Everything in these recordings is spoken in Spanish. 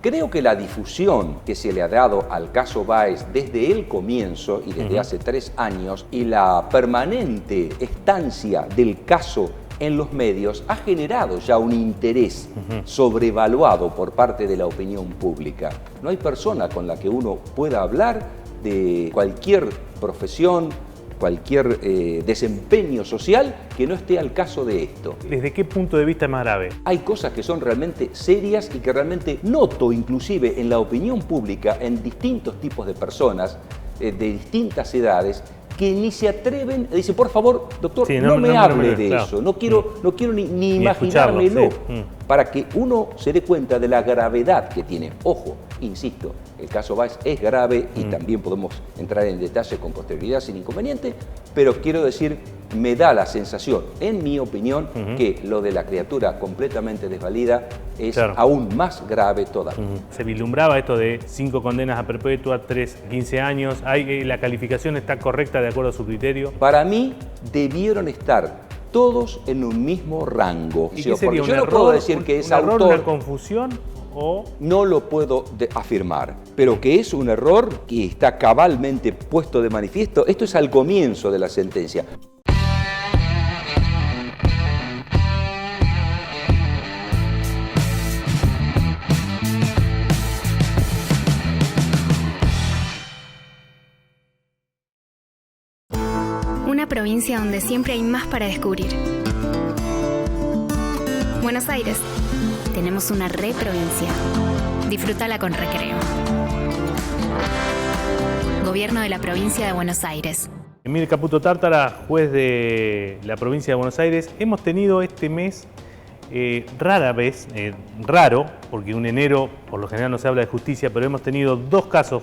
Creo que la difusión que se le ha dado al caso Báez desde el comienzo y desde hace 3 años y la permanente estancia del caso en los medios ha generado ya un interés sobrevaluado por parte de la opinión pública. No hay persona con la que uno pueda hablar de cualquier profesión, cualquier desempeño social que no esté al caso de esto. ¿Desde qué punto de vista es más grave? Hay cosas que son realmente serias y que realmente noto inclusive en la opinión pública, en distintos tipos de personas, de distintas edades, que ni se atreven, dicen, por favor, doctor, sí, no me hable de claro. eso, no quiero ni imaginármelo, para que uno se dé cuenta de la gravedad que tiene. Ojo, insisto, el caso Báez es grave y también podemos entrar en detalle con posterioridad sin inconveniente, pero quiero decir, me da la sensación, en mi opinión, que lo de la criatura completamente desvalida es aún más grave todavía. Se vislumbraba esto de 5 condenas a perpetua, 3, 15 años. ¿La calificación está correcta de acuerdo a su criterio? Para mí, debieron estar todos en un mismo rango. ¿Y qué sería, yo no puedo decir que es error, autor, una confusión o...? No lo puedo afirmar, pero que es un error que está cabalmente puesto de manifiesto. Esto es al comienzo de la sentencia. Una provincia donde siempre hay más para descubrir. Buenos Aires. Tenemos una provincia. Disfrútala con recreo. Gobierno de la Provincia de Buenos Aires. Emil Caputo Tártara, juez de la Provincia de Buenos Aires. Hemos tenido este mes, raro, porque un enero por lo general no se habla de justicia, pero hemos tenido 2 casos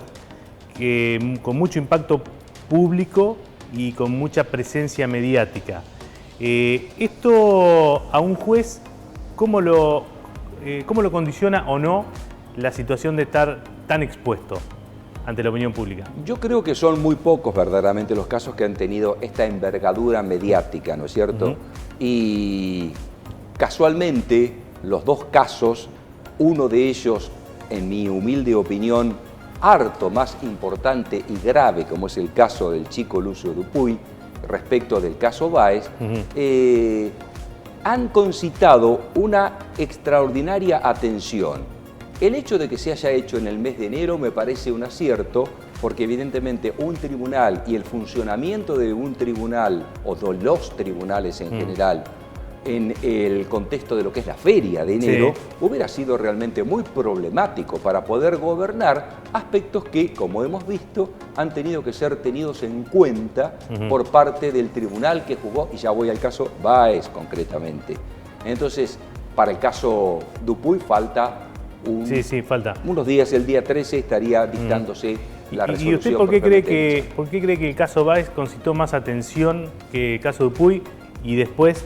con mucho impacto público y con mucha presencia mediática. Esto a un juez, ¿cómo lo condiciona o no la situación de estar tan expuesto ante la opinión pública? Yo creo que son muy pocos verdaderamente los casos que han tenido esta envergadura mediática, ¿no es cierto? Y casualmente los 2 casos, uno de ellos, en mi humilde opinión, harto más importante y grave, como es el caso del chico Lucio Dupuy, respecto del caso Báez, han concitado una extraordinaria atención. El hecho de que se haya hecho en el mes de enero me parece un acierto, porque evidentemente un tribunal y el funcionamiento de un tribunal, o de los tribunales en general, en el contexto de lo que es la feria de enero, hubiera sido realmente muy problemático para poder gobernar aspectos que, como hemos visto, han tenido que ser tenidos en cuenta por parte del tribunal que jugó, y ya voy al caso Báez concretamente. Entonces, para el caso Dupuy falta unos días, el día 13 estaría dictándose la resolución. ¿Y usted por qué cree que el caso Báez concitó más atención que el caso Dupuy? Y después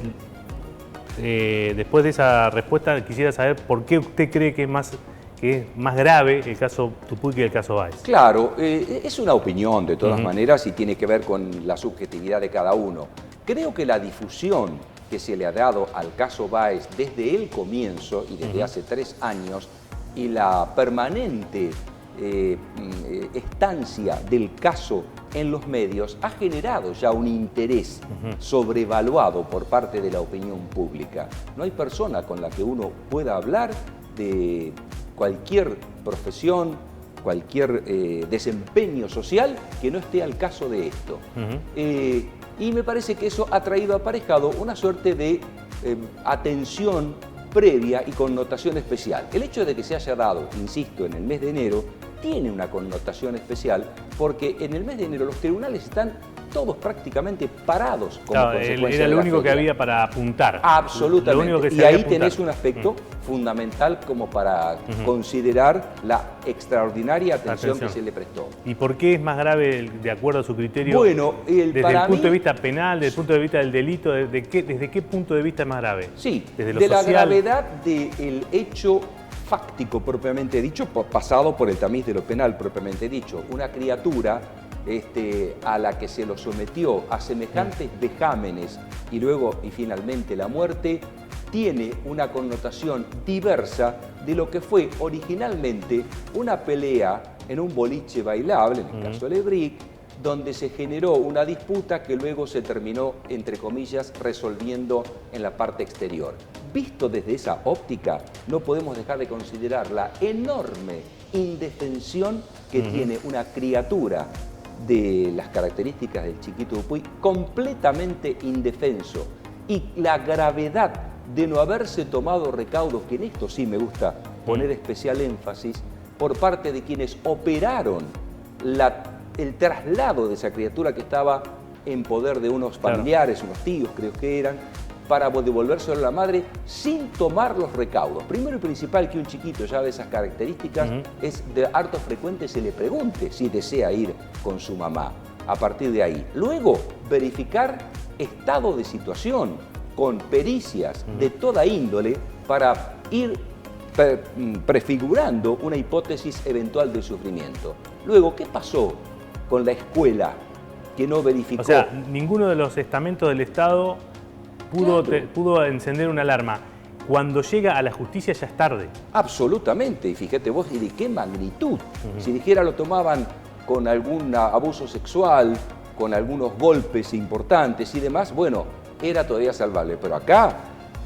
de esa respuesta quisiera saber por qué usted cree que es más grave el caso Dupuy que el caso Báez. Claro, es una opinión de todas maneras y tiene que ver con la subjetividad de cada uno. Creo que la difusión que se le ha dado al caso Báez desde el comienzo y desde hace 3 años y la permanente estancia del caso en los medios ha generado ya un interés sobrevaluado por parte de la opinión pública. No hay persona con la que uno pueda hablar de cualquier profesión, cualquier desempeño social que no esté al caso de esto. Y me parece que eso ha traído aparejado una suerte de atención previa y connotación especial. El hecho de que se haya dado, insisto, en el mes de enero, tiene una connotación especial porque en el mes de enero los tribunales están todos prácticamente parados como consecuencia. Era lo único que había para apuntar. Absolutamente. Y ahí tenés un aspecto fundamental como para considerar la extraordinaria atención que se le prestó. ¿Y por qué es más grave, de acuerdo a su criterio? Bueno, desde el punto de vista penal, desde el punto de vista del delito, ¿desde qué punto de vista es más grave? Sí, desde lo de social. La gravedad del hecho fáctico propiamente dicho, pasado por el tamiz de lo penal propiamente dicho. Una criatura a la que se lo sometió a semejantes vejámenes y luego y finalmente la muerte, tiene una connotación diversa de lo que fue originalmente una pelea en un boliche bailable, en el caso de Lebric, donde se generó una disputa que luego se terminó, entre comillas, resolviendo en la parte exterior. Visto desde esa óptica, no podemos dejar de considerar la enorme indefensión que tiene una criatura de las características del Chiquito Dupuy, completamente indefenso, y la gravedad de no haberse tomado recaudos, que en esto sí me gusta poner especial énfasis, por parte de quienes operaron el traslado de esa criatura que estaba en poder de unos familiares, unos tíos creo que eran, para devolvérselo a la madre sin tomar los recaudos. Primero y principal, que un chiquito ya de esas características es de harto frecuente se le pregunte si desea ir con su mamá. A partir de ahí. Luego, verificar estado de situación con pericias de toda índole para ir prefigurando una hipótesis eventual de sufrimiento. Luego, ¿qué pasó con la escuela que no verificó? O sea, ninguno de los estamentos del Estado pudo encender una alarma. Cuando llega a la justicia ya es tarde. Absolutamente. Y fíjate vos, ¿y de qué magnitud? Si dijera lo tomaban con algún abuso sexual, con algunos golpes importantes y demás, bueno, era todavía salvable. Pero acá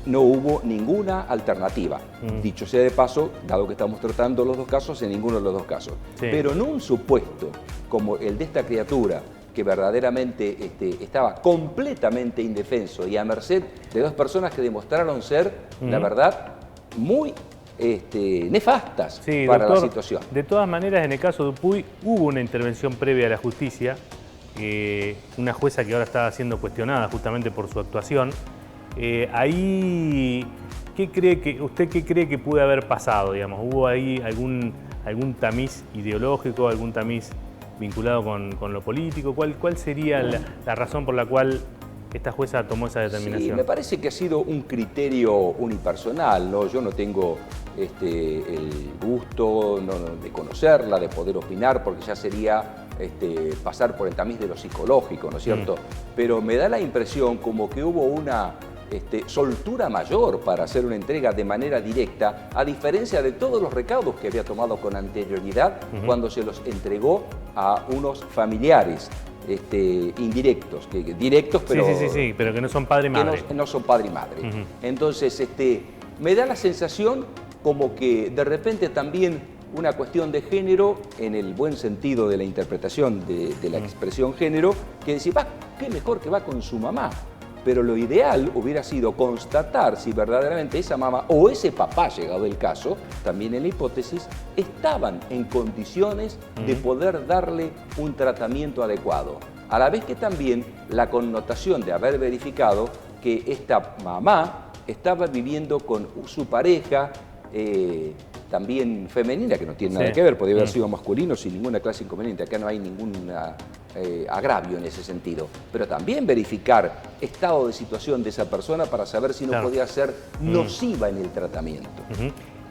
no hubo ninguna alternativa. Dicho sea de paso, dado que estamos tratando los dos casos, en ninguno de los dos casos. Sí. Pero en un supuesto como el de esta criatura, que verdaderamente estaba completamente indefenso y a merced de dos personas que demostraron ser, la verdad, muy nefastas para la situación. De todas maneras, en el caso de Dupuy hubo una intervención previa a la justicia, una jueza que ahora está siendo cuestionada justamente por su actuación. Ahí, ¿usted qué cree que pudo haber pasado? Digamos? ¿Hubo ahí algún tamiz ideológico, algún tamiz vinculado con lo político? ¿Cuál sería la razón por la cual esta jueza tomó esa determinación? Sí, me parece que ha sido un criterio unipersonal, ¿no? Yo no tengo el gusto de conocerla, de poder opinar, porque ya sería pasar por el tamiz de lo psicológico, ¿no es cierto? Pero me da la impresión como que hubo una soltura mayor para hacer una entrega de manera directa, a diferencia de todos los recaudos que había tomado con anterioridad cuando se los entregó a unos familiares indirectos, directos, pero, sí, pero que no son padre y madre. Que no son padre y madre. Entonces, me da la sensación como que de repente también una cuestión de género, en el buen sentido de la interpretación de la expresión género, que decir, qué mejor que va con su mamá. Pero lo ideal hubiera sido constatar si verdaderamente esa mamá o ese papá, llegado el caso, también en la hipótesis, estaban en condiciones de poder darle un tratamiento adecuado. A la vez que también la connotación de haber verificado que esta mamá estaba viviendo con su pareja, también femenina, que no tiene nada que ver, podría haber sido masculino sin ninguna clase inconveniente, acá no hay ningún agravio en ese sentido, pero también verificar estado de situación de esa persona para saber si no podía ser nociva en el tratamiento.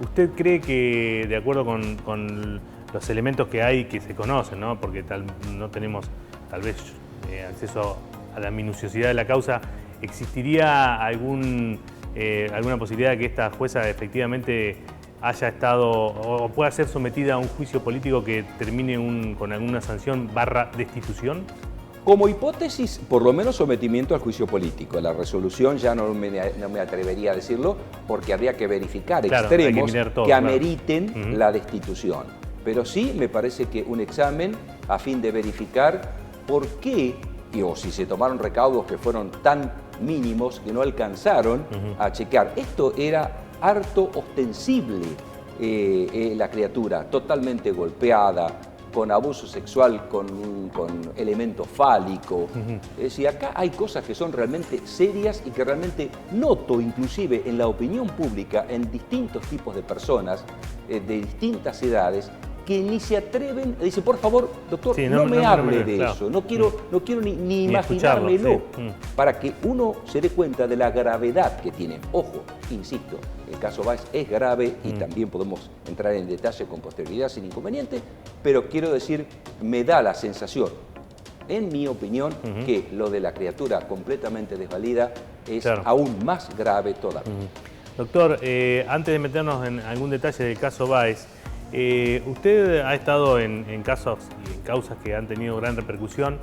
¿Usted cree que, de acuerdo con los elementos que hay, que se conocen, ¿no? Porque no tenemos tal vez acceso a la minuciosidad de la causa, existiría alguna posibilidad de que esta jueza efectivamente haya estado o pueda ser sometida a un juicio político que termine con alguna sanción / destitución? Como hipótesis, por lo menos sometimiento al juicio político. La resolución ya no me atrevería a decirlo porque habría que verificar extremos que ameriten la destitución. Pero sí me parece que un examen a fin de verificar por qué, o si se tomaron recaudos que fueron tan mínimos que no alcanzaron a chequear. Esto era harto ostensible, la criatura, totalmente golpeada, con abuso sexual, con elemento fálico. Es decir, acá hay cosas que son realmente serias y que realmente noto inclusive en la opinión pública, en distintos tipos de personas, de distintas edades, que ni se atreven, dice, por favor, doctor, no me hable de eso, no quiero ni imaginármelo, para que uno se dé cuenta de la gravedad que tiene. Ojo, insisto, el caso Báez es grave y también podemos entrar en detalle con posterioridad sin inconveniente, pero quiero decir, me da la sensación, en mi opinión, que lo de la criatura completamente desvalida es Claro. aún más grave todavía. Doctor, antes de meternos en algún detalle del caso Báez, usted ha estado en casos y en causas que han tenido gran repercusión.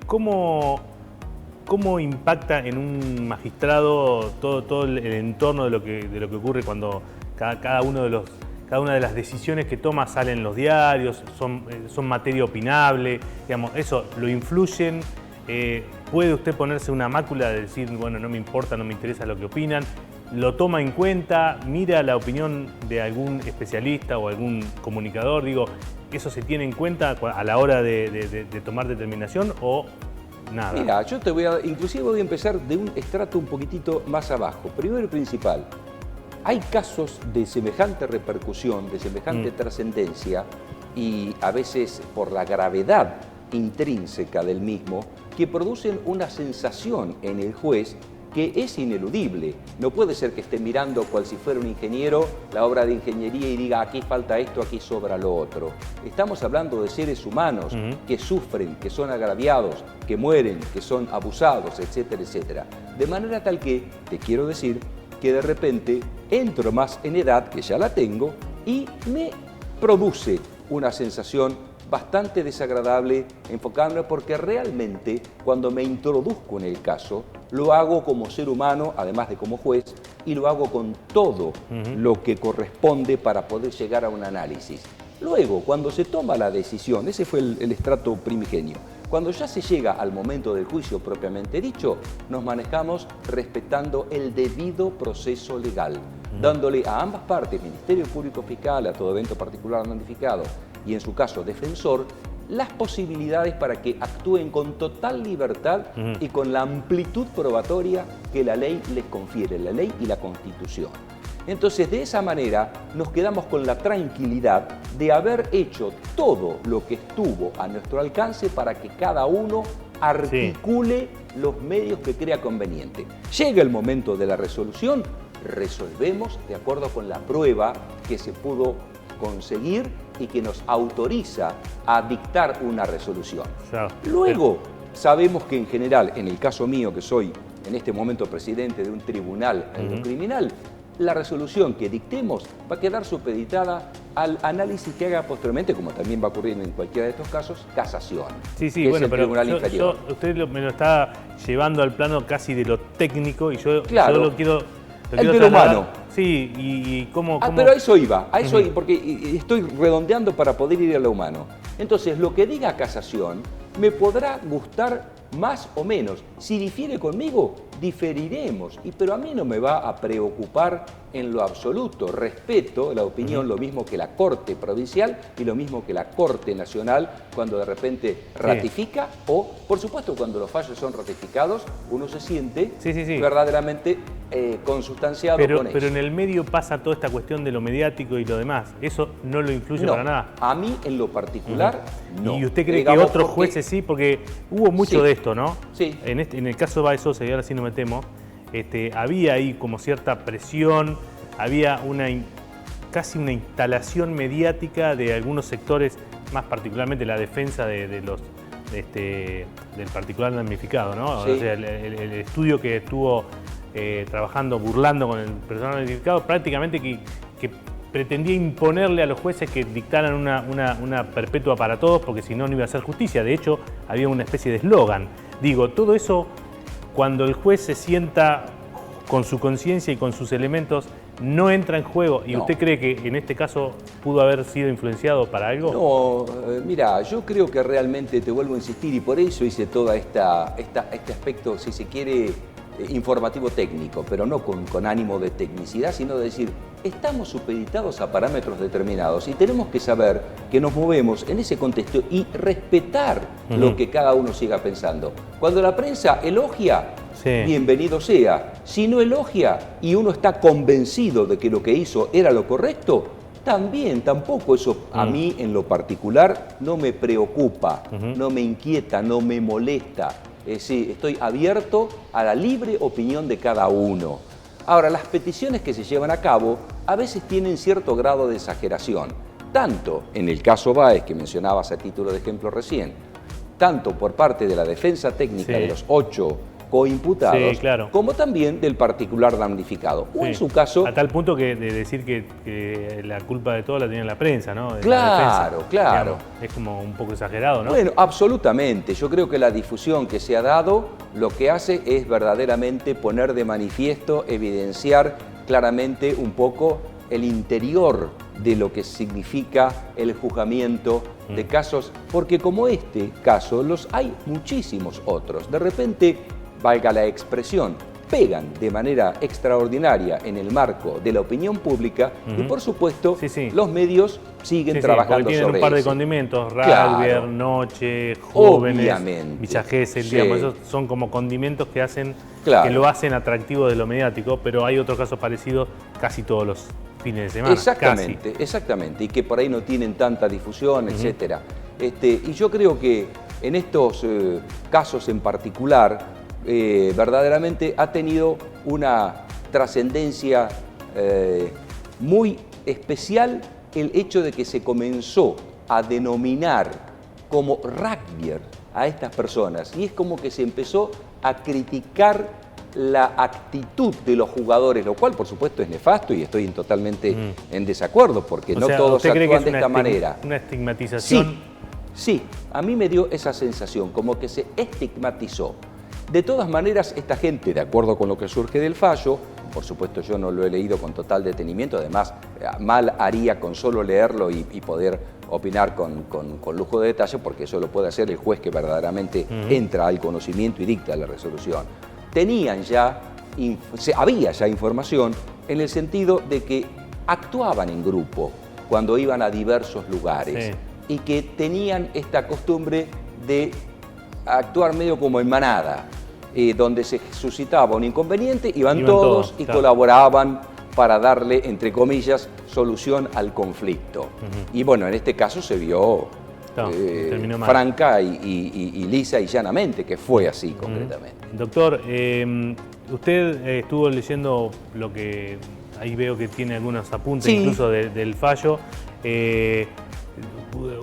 ¿Cómo impacta en un magistrado todo el entorno de lo que ocurre cuando cada una de las decisiones que toma salen en los diarios, son materia opinable, digamos, eso lo influyen? ¿Puede usted ponerse una mácula de decir, bueno, no me importa, no me interesa lo que opinan? ¿Lo toma en cuenta? ¿Mira la opinión de algún especialista o algún comunicador? Digo, ¿eso se tiene en cuenta a la hora de tomar determinación o nada? Mira, yo inclusive voy a empezar de un estrato un poquitito más abajo. Primero y principal, hay casos de semejante repercusión, de semejante trascendencia, y a veces por la gravedad intrínseca del mismo, que producen una sensación en el juez que es ineludible. No puede ser que esté mirando cual si fuera un ingeniero la obra de ingeniería y diga aquí falta esto, aquí sobra lo otro. Estamos hablando de seres humanos que sufren, que son agraviados, que mueren, que son abusados, etcétera, etcétera. De manera tal que, te quiero decir, que de repente entro más en edad, que ya la tengo, y me produce una sensación bastante desagradable enfocarme, porque realmente cuando me introduzco en el caso lo hago como ser humano, además de como juez, y lo hago con todo lo que corresponde para poder llegar a un análisis. Luego, cuando se toma la decisión, ese fue el estrato primigenio, cuando ya se llega al momento del juicio propiamente dicho, nos manejamos respetando el debido proceso legal, dándole a ambas partes, Ministerio Público Fiscal, a todo evento particular notificado, y en su caso defensor, las posibilidades para que actúen con total libertad y con la amplitud probatoria que la ley les confiere, la ley y la Constitución. Entonces, de esa manera nos quedamos con la tranquilidad de haber hecho todo lo que estuvo a nuestro alcance para que cada uno articule los medios que crea conveniente. Llega el momento de la resolución, resolvemos de acuerdo con la prueba que se pudo conseguir y que nos autoriza a dictar una resolución. Claro. Luego, sabemos que en general, en el caso mío, que soy en este momento presidente de un tribunal criminal, la resolución que dictemos va a quedar supeditada al análisis que haga posteriormente, como también va a ocurrir en cualquiera de estos casos, casación. Sí, que bueno, es el pero tribunal inferior. usted me lo está llevando al plano casi de lo técnico y yo lo quiero el pelo humano. Sí, y cómo... Pero a eso iba, porque estoy redondeando para poder ir a lo humano. Entonces, lo que diga casación me podrá gustar más o menos. Si difiere conmigo, diferiremos, pero a mí no me va a preocupar en lo absoluto. Respeto la opinión, lo mismo que la Corte Provincial y lo mismo que la Corte Nacional, cuando de repente ratifica o, por supuesto, cuando los fallos son ratificados, uno se siente verdaderamente consustanciado con eso. Pero en el medio pasa toda esta cuestión de lo mediático y lo demás. ¿Eso no lo influye para nada? A mí, en lo particular, no. ¿Y usted cree que otros jueces sí? Porque hubo mucho de esto, ¿no? Sí. En el caso de Báez Sosa, y ahora sí no me temo, había ahí como cierta presión, había casi una instalación mediática de algunos sectores, más particularmente la defensa del particular damnificado, ¿no? Sí. O sea, el estudio que estuvo trabajando, burlando con el personal damnificado, prácticamente que pretendía imponerle a los jueces que dictaran una perpetua para todos, porque si no, no iba a ser justicia. De hecho, había una especie de eslogan. Digo, todo eso, cuando el juez se sienta con su conciencia y con sus elementos, no entra en juego. ¿Y usted cree que en este caso pudo haber sido influenciado para algo? No, mira, yo creo que realmente, te vuelvo a insistir, y por eso hice todo este aspecto, si se quiere, informativo técnico, pero no con ánimo de tecnicidad, sino de decir, estamos supeditados a parámetros determinados y tenemos que saber que nos movemos en ese contexto y respetar lo que cada uno siga pensando. Cuando la prensa elogia, bienvenido sea. Si no elogia y uno está convencido de que lo que hizo era lo correcto, tampoco eso a mí en lo particular no me preocupa, no me inquieta, no me molesta. Sí, estoy abierto a la libre opinión de cada uno. Ahora, las peticiones que se llevan a cabo a veces tienen cierto grado de exageración, tanto en el caso Báez, que mencionabas a título de ejemplo recién, tanto por parte de la defensa técnica Sí. de los 8 coimputados, Sí, claro. como también del particular damnificado. O Sí. en su caso... A tal punto que de decir que la culpa de todo la tenía la prensa, ¿no? De la Claro, defensa, claro. digamos. Es como un poco exagerado, ¿no? Bueno, absolutamente. Yo creo que la difusión que se ha dado lo que hace es verdaderamente poner de manifiesto, evidenciar claramente un poco el interior de lo que significa el juzgamiento de casos, porque como este caso, los hay muchísimos otros. De repente, valga la expresión, pegan de manera extraordinaria en el marco de la opinión pública y por supuesto Sí, sí. los medios siguen Sí, sí, trabajando porque tienen sobre un par de eso. condimentos, Claro. Ralbier, Noche, Jóvenes, Obviamente. Villa Gesell, Sí. digamos, esos son como condimentos que hacen, Claro. que lo hacen atractivo de lo mediático, pero hay otros casos parecidos casi todos los fines de semana. Exactamente, exactamente, y que por ahí no tienen tanta difusión, etcétera. Y yo creo que en estos casos en particular, verdaderamente ha tenido una trascendencia muy especial el hecho de que se comenzó a denominar como rugbyer a estas personas, y es como que se empezó a criticar la actitud de los jugadores, lo cual por supuesto es nefasto y estoy totalmente en desacuerdo, porque O no sea, todos ¿usted cree que actúan es de esta manera. una estigmatización? Sí, a mí me dio esa sensación, como que se estigmatizó. De todas maneras, esta gente, de acuerdo con lo que surge del fallo, por supuesto yo no lo he leído con total detenimiento, además mal haría con solo leerlo y poder opinar con lujo de detalle, porque eso lo puede hacer el juez que verdaderamente entra al conocimiento y dicta la resolución. Tenían ya, había ya información en el sentido de que actuaban en grupo cuando iban a diversos lugares. Sí. Y que tenían esta costumbre de actuar medio como en manada, donde se suscitaba un inconveniente, iban todos y claro. colaboraban para darle, entre comillas, solución al conflicto. Y bueno, en este caso se vio Claro, terminó mal. franca y lisa y llanamente, que fue así concretamente. Doctor, usted estuvo leyendo lo que, ahí veo que tiene algunos apuntes Sí. incluso del fallo.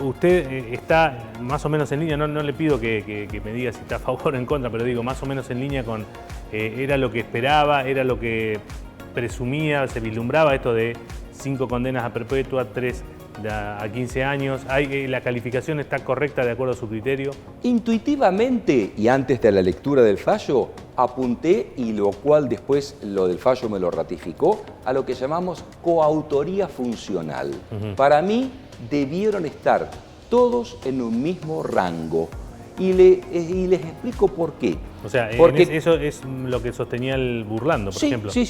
Usted está más o menos en línea, no le pido que me diga si está a favor o en contra, pero digo, más o menos en línea con, era lo que esperaba, era lo que presumía, se vislumbraba esto de 5 condenas a perpetua, 3 a 15 años. ¿La calificación está correcta de acuerdo a su criterio? Intuitivamente, y antes de la lectura del fallo, apunté, y lo cual después lo del fallo me lo ratificó, a lo que llamamos coautoría funcional. Para mí, debieron estar todos en un mismo rango. Y les explico por qué. O sea, Porque, eso es lo que sostenía el Burlando, por ejemplo. Sí.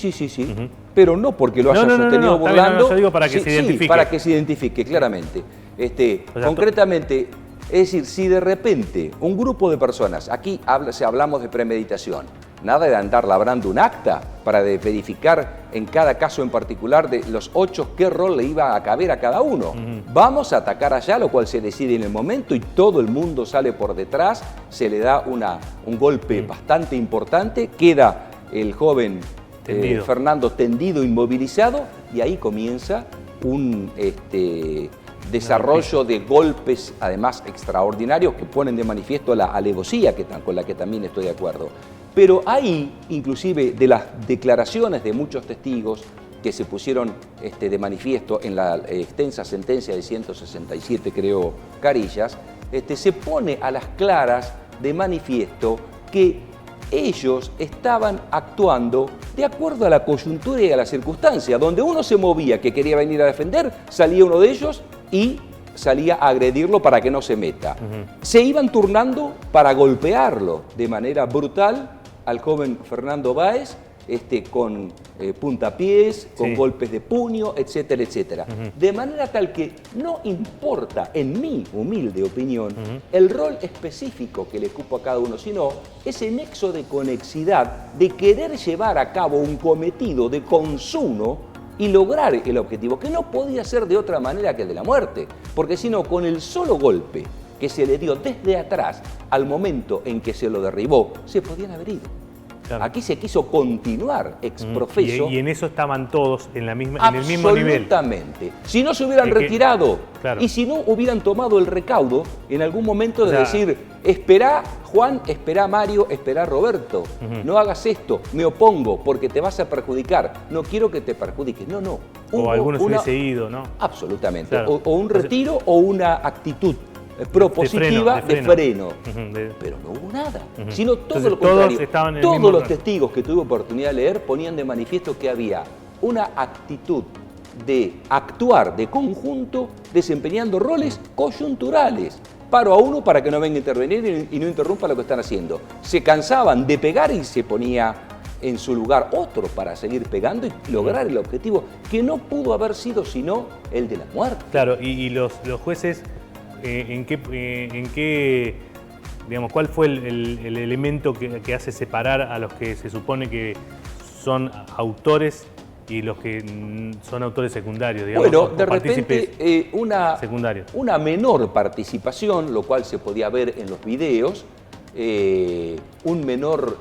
Pero no porque lo haya No, sostenido está bien, Burlando. yo digo para que se identifique. Sí, para que se identifique, claramente. O sea, Concretamente, es decir, si de repente un grupo de personas, aquí hablamos de premeditación, nada de andar labrando un acta para verificar en cada caso en particular de los 8 qué rol le iba a caber a cada uno. Vamos a atacar allá, lo cual se decide en el momento y todo el mundo sale por detrás, se le da un golpe bastante importante, queda el joven Fernando tendido, inmovilizado, y ahí comienza un desarrollo de golpes, además extraordinarios, que ponen de manifiesto la alevosía con la que también estoy de acuerdo. Pero ahí, inclusive de las declaraciones de muchos testigos que se pusieron de manifiesto en la extensa sentencia de 167, creo, carillas, se pone a las claras de manifiesto que ellos estaban actuando de acuerdo a la coyuntura y a la circunstancia. Donde uno se movía que quería venir a defender, salía uno de ellos y salía a agredirlo para que no se meta. Se iban turnando para golpearlo de manera brutal al joven Fernando Báez, con puntapiés, con golpes de puño, etcétera, etcétera. De manera tal que no importa, en mi humilde opinión, el rol específico que le cupo a cada uno, sino ese nexo de conexidad de querer llevar a cabo un cometido de consumo y lograr el objetivo, que no podía ser de otra manera que de la muerte, porque si no, con el solo golpe que se le dio desde atrás al momento en que se lo derribó, se podían haber ido. Claro. Aquí se quiso continuar ex profeso. Y en eso estaban todos en el mismo nivel. Absolutamente. Si no se hubieran retirado y si no hubieran tomado el recaudo en algún momento de decir, esperá Juan, esperá Mario, esperá Roberto, no hagas esto, me opongo porque te vas a perjudicar, no quiero que te perjudiques. No. O algunos hubiese ido, ¿no? Absolutamente. Claro. O un retiro o una actitud propositiva de freno. Pero no hubo nada, sino todo lo contrario. Todos los testigos que tuve oportunidad de leer ponían de manifiesto que había una actitud de actuar de conjunto desempeñando roles coyunturales. Paro a uno para que no venga a intervenir y no interrumpa lo que están haciendo. Se cansaban de pegar y se ponía en su lugar otro para seguir pegando y lograr el objetivo que no pudo haber sido sino el de la muerte. Claro, y los jueces... ¿En qué, digamos, cuál fue el elemento que hace separar a los que se supone que son autores y los que son autores secundarios? Digamos, bueno, de repente una menor participación, lo cual se podía ver en los videos, un menor...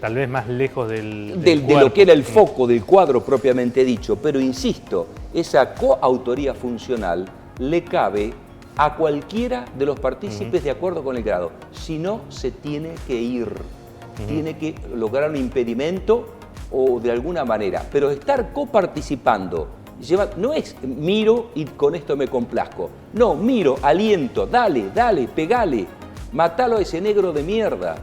tal vez más lejos de lo que era el foco del cuadro propiamente dicho, pero insisto, esa coautoría funcional le cabe a cualquiera de los partícipes de acuerdo con el grado. Si no, se tiene que ir. Tiene que lograr un impedimento o de alguna manera. Pero estar coparticipando, no es miro y con esto me complazco. No, miro, aliento, dale, pegale, matalo a ese negro de mierda.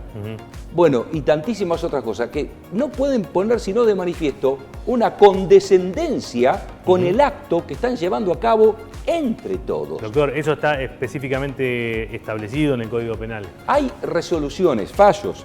Bueno, y tantísimas otras cosas que no pueden poner sino de manifiesto una condescendencia con el acto que están llevando a cabo entre todos. Doctor, ¿eso está específicamente establecido en el Código Penal? Hay resoluciones, fallos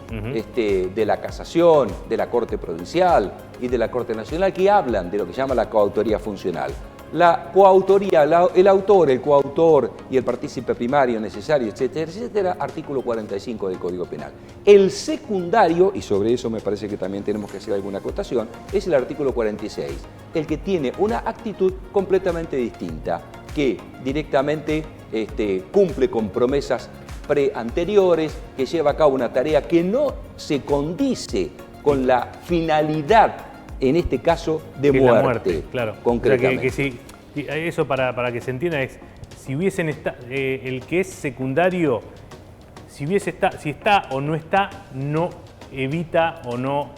de la Casación, de la Corte Provincial y de la Corte Nacional que hablan de lo que se llama la coautoría funcional. La coautoría, el autor, el coautor y el partícipe primario necesario, etcétera, etcétera, artículo 45 del Código Penal. El secundario, y sobre eso me parece que también tenemos que hacer alguna acotación, es el artículo 46, el que tiene una actitud completamente distinta, que directamente cumple con promesas anteriores, que lleva a cabo una tarea que no se condice con la finalidad, en este caso, de muerte. La muerte, claro. Concretamente. O sea eso para que se entienda es, si hubiesen el que es secundario, si está o no está, no evita o no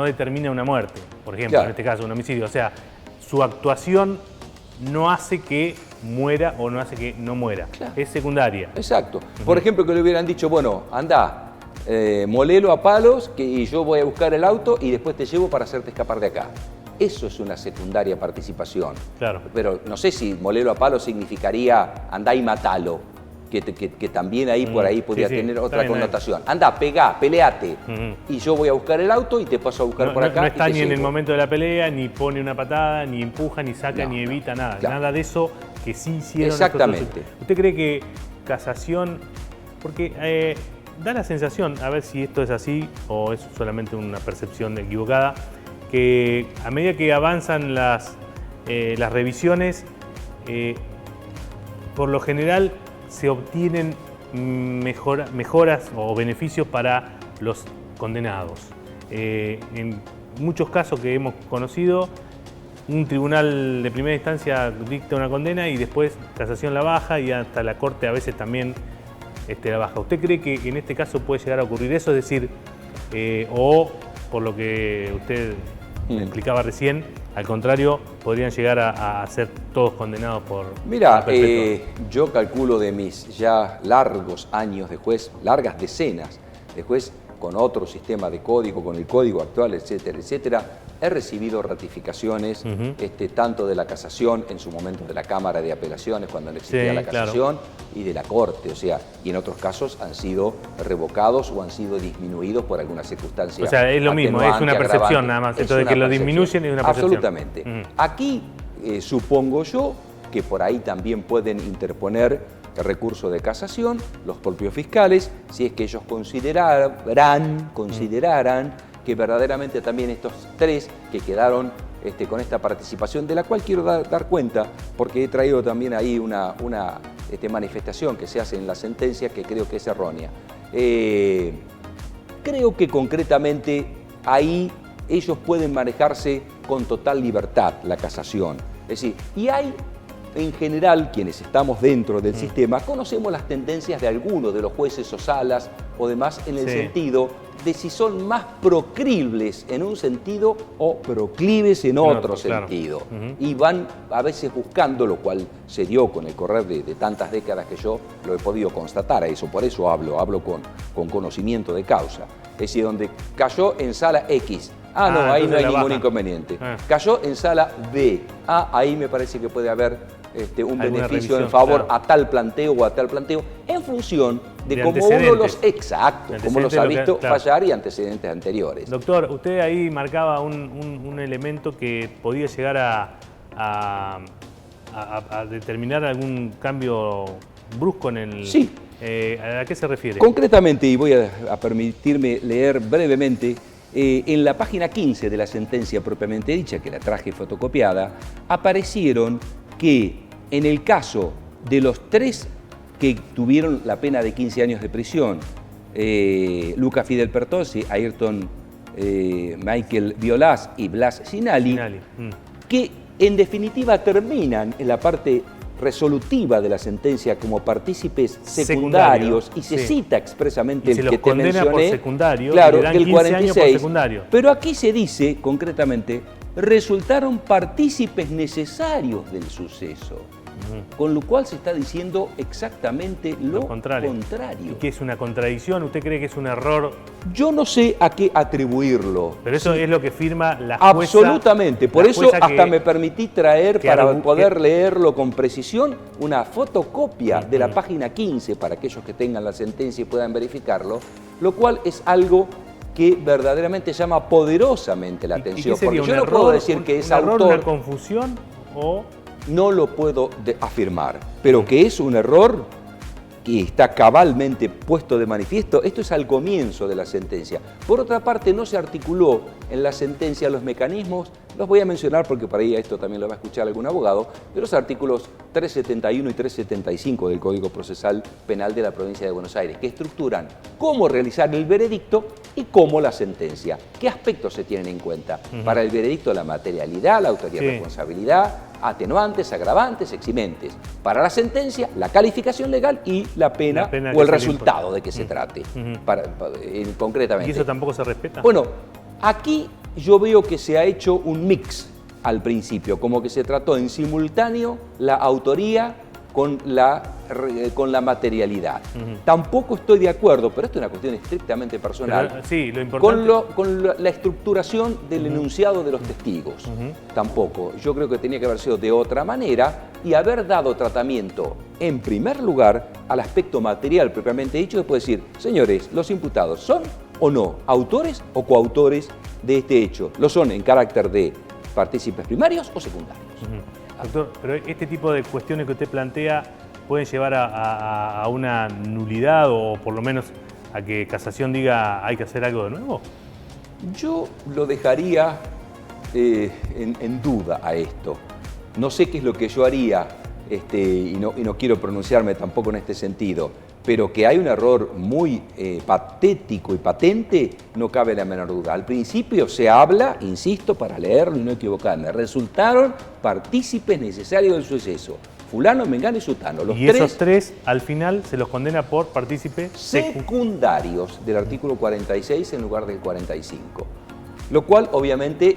determina una muerte. Por ejemplo, en este caso, un homicidio. O sea, su actuación no hace que muera o no hace que no muera. Claro. Es secundaria. Exacto. Por ejemplo, que le hubieran dicho, bueno, andá, molelo a palos y yo voy a buscar el auto y después te llevo para hacerte escapar de acá. Eso es una secundaria participación. Claro. Pero no sé si molelo a palos significaría andá y matalo, que también ahí por ahí podría tener otra connotación. Andá, pegá, peleate y yo voy a buscar el auto y te paso a buscar por acá. No está ni en el momento de la pelea, ni pone una patada, ni empuja, ni saca, ni evita nada. Claro. Nada de eso que sí hicieron. Exactamente. ¿Usted cree que casación, porque da la sensación, a ver si esto es así o es solamente una percepción equivocada, que a medida que avanzan las revisiones, por lo general se obtienen mejoras o beneficios para los condenados. En muchos casos que hemos conocido, un tribunal de primera instancia dicta una condena y después casación la baja y hasta la Corte a veces también la baja. ¿Usted cree que en este caso puede llegar a ocurrir eso? Es decir, o por lo que usted me explicaba recién, al contrario, podrían llegar a ser todos condenados por... Mira, yo calculo de mis ya largos años de juez, largas decenas de juez, con otro sistema de código, con el código actual, etcétera, etcétera, he recibido ratificaciones tanto de la casación, en su momento de la Cámara de Apelaciones, cuando no existía la casación, y de la Corte, o sea, y en otros casos han sido revocados o han sido disminuidos por alguna circunstancia. O sea, es lo mismo, es una percepción nada más, esto de que lo disminuyen es una percepción. Absolutamente. Aquí supongo yo que por ahí también pueden interponer el recurso de casación, los propios fiscales, si es que ellos consideraran que verdaderamente también estos tres que quedaron con esta participación, de la cual quiero dar cuenta, porque he traído también ahí una manifestación que se hace en la sentencia que creo que es errónea. creo que concretamente ahí ellos pueden manejarse con total libertad la casación. Es decir, y hay, en general, quienes estamos dentro del sistema, conocemos las tendencias de algunos de los jueces o salas o demás en el sentido de si son más proclives en un sentido o proclives en otro sentido. Y van a veces buscando, lo cual se dio con el correr de tantas décadas que yo lo he podido constatar a eso, por eso hablo con conocimiento de causa. Es decir, donde cayó en sala X, no, ahí no hay ningún inconveniente. Cayó en sala B, ahí me parece que puede haber un beneficio en favor a tal planteo o a tal planteo, en función de cómo uno los cómo los ha visto fallar y antecedentes anteriores. Doctor, usted ahí marcaba un elemento que podía llegar a determinar algún cambio brusco en el... Sí. ¿A qué se refiere? Concretamente, y voy a permitirme leer brevemente, en la página 15 de la sentencia propiamente dicha, que la traje fotocopiada, aparecieron que en el caso de los 3 que tuvieron la pena de 15 años de prisión, Luca Fidel Pertossi, Ayrton Michael Violás y Blas Sinali, que en definitiva terminan en la parte resolutiva de la sentencia como partícipes secundarios y se cita expresamente el que te mencioné, por secundario, claro, le dan del 15 46, años por secundario. Pero aquí se dice concretamente, resultaron partícipes necesarios del suceso, con lo cual se está diciendo exactamente lo contrario. ¿Y qué es una contradicción? ¿Usted cree que es un error? Yo no sé a qué atribuirlo. Pero eso es lo que firma la jueza. Absolutamente. Por eso hasta me permití traer, para poder leerlo con precisión, una fotocopia de la página 15 para aquellos que tengan la sentencia y puedan verificarlo, lo cual es algo que verdaderamente llama poderosamente la atención. Porque yo no puedo decir que es autor... ¿Una confusión o...? No lo puedo afirmar, pero que es un error que está cabalmente puesto de manifiesto. Esto es al comienzo de la sentencia. Por otra parte, no se articuló en la sentencia los mecanismos, los voy a mencionar porque para ahí esto también lo va a escuchar algún abogado, de los artículos 371 y 375 del Código Procesal Penal de la Provincia de Buenos Aires, que estructuran cómo realizar el veredicto y cómo la sentencia. ¿Qué aspectos se tienen en cuenta? Para el veredicto, la materialidad, la autoría y responsabilidad, atenuantes, agravantes, eximentes. Para la sentencia, la calificación legal y la pena o el resultado de que se trate, concretamente. ¿Y eso tampoco se respeta? Bueno, aquí yo veo que se ha hecho un mix al principio, como que se trató en simultáneo la autoría con la materialidad. Tampoco estoy de acuerdo, pero esto es una cuestión estrictamente personal, pero, sí, lo importante... con la estructuración del enunciado de los testigos. Tampoco. Yo creo que tenía que haber sido de otra manera y haber dado tratamiento, en primer lugar, al aspecto material propiamente dicho, después decir, señores, los imputados son o no autores o coautores de este hecho. Lo son en carácter de partícipes primarios o secundarios. Doctor, pero este tipo de cuestiones que usted plantea pueden llevar a una nulidad o por lo menos a que Casación diga hay que hacer algo de nuevo. Yo lo dejaría en duda a esto. No sé qué es lo que yo haría y no quiero pronunciarme tampoco en este sentido, pero que hay un error muy patético y patente, no cabe la menor duda. Al principio se habla, insisto, para leerlo y no equivocarme, resultaron partícipes necesarios del suceso. Fulano, Mengano y Sutano. Y esos 3 al final se los condena por partícipes secundarios del artículo 46 en lugar del 45. Lo cual obviamente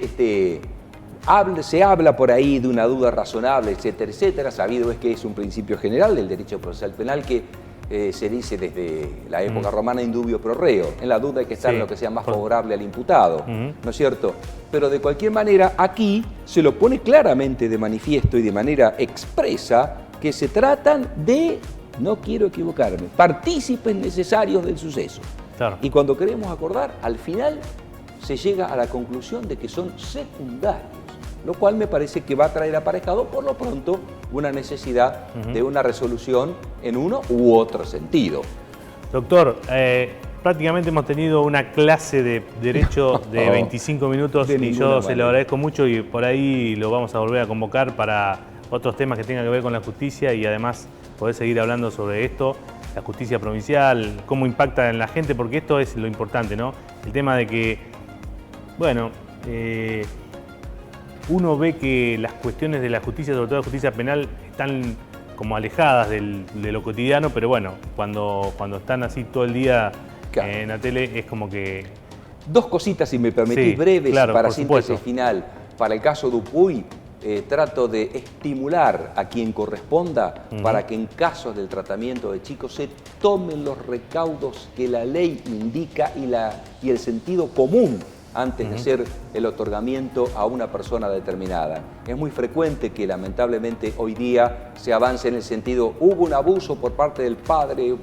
se habla por ahí de una duda razonable, etcétera, etcétera. Sabido es que es un principio general del derecho procesal penal que se dice desde la época romana indubio pro reo, en la duda hay que estar en lo que sea más favorable al imputado, ¿no es cierto? Pero de cualquier manera aquí se lo pone claramente de manifiesto y de manera expresa que se tratan de, no quiero equivocarme, partícipes necesarios del suceso. Claro. Y cuando queremos acordar, al final se llega a la conclusión de que son secundarios, lo cual me parece que va a traer aparejado por lo pronto una necesidad de una resolución en uno u otro sentido. Doctor, prácticamente hemos tenido una clase de derecho de 25 minutos y yo se lo agradezco mucho y por ahí lo vamos a volver a convocar para otros temas que tengan que ver con la justicia y además poder seguir hablando sobre esto. la justicia provincial, cómo impacta en la gente, porque esto es lo importante, ¿no? El tema de que, bueno, uno ve que las cuestiones de la justicia, sobre todo la justicia penal, están como alejadas de lo cotidiano, pero bueno, cuando están así todo el día en la tele es como que... Dos cositas, si me permitís, breves, claro, para por síntesis supuesto. final. Para el caso Dupuy, trato de estimular a quien corresponda para que en casos del tratamiento de chicos se tomen los recaudos que la ley indica y el sentido común antes de hacer el otorgamiento a una persona determinada. Es muy frecuente que lamentablemente hoy día se avance en el sentido, hubo un abuso por parte del padre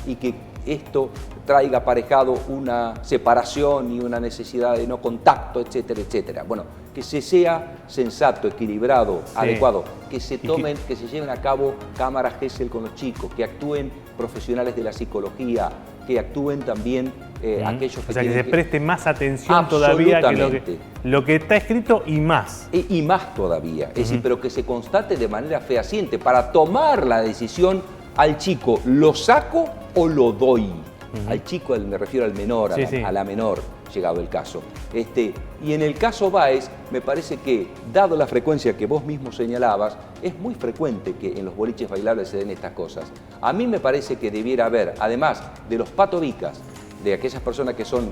y que esto traiga aparejado una separación y una necesidad de no contacto, etcétera, etcétera. Bueno, que se sea sensato, equilibrado, adecuado, que se tomen, que se lleven a cabo cámaras GESEL con los chicos, que actúen profesionales de la psicología, que actúen también aquellos que... O sea, que se preste más atención todavía que lo que está escrito y más. Y más todavía, es decir, pero que se constate de manera fehaciente para tomar la decisión al chico, ¿lo saco o lo doy? Al chico, me refiero al menor, a la menor, llegado el caso. Y en el caso Báez, me parece que, dado la frecuencia que vos mismo señalabas, es muy frecuente que en los boliches bailables se den estas cosas. A mí me parece que debiera haber, además de los patobicas, de aquellas personas que son...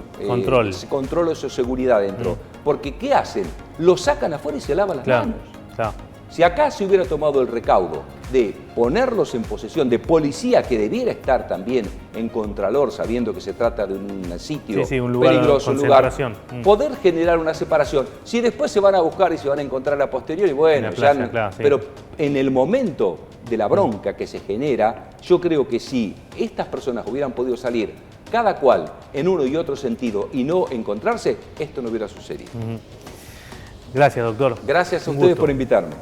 Control de su seguridad dentro. Porque, ¿qué hacen? Lo sacan afuera y se lavan las manos. Claro. Si acá se hubiera tomado el recaudo de ponerlos en posesión de policía que debiera estar también en Contralor, sabiendo que se trata de un sitio un lugar peligroso, con separación. Poder generar una separación. Si después se van a buscar y se van a encontrar a posteriori, bueno, pero en el momento de la bronca que se genera, yo creo que si estas personas hubieran podido salir cada cual en uno y otro sentido y no encontrarse, esto no hubiera sucedido. Gracias, doctor. Gracias a ustedes por invitarme.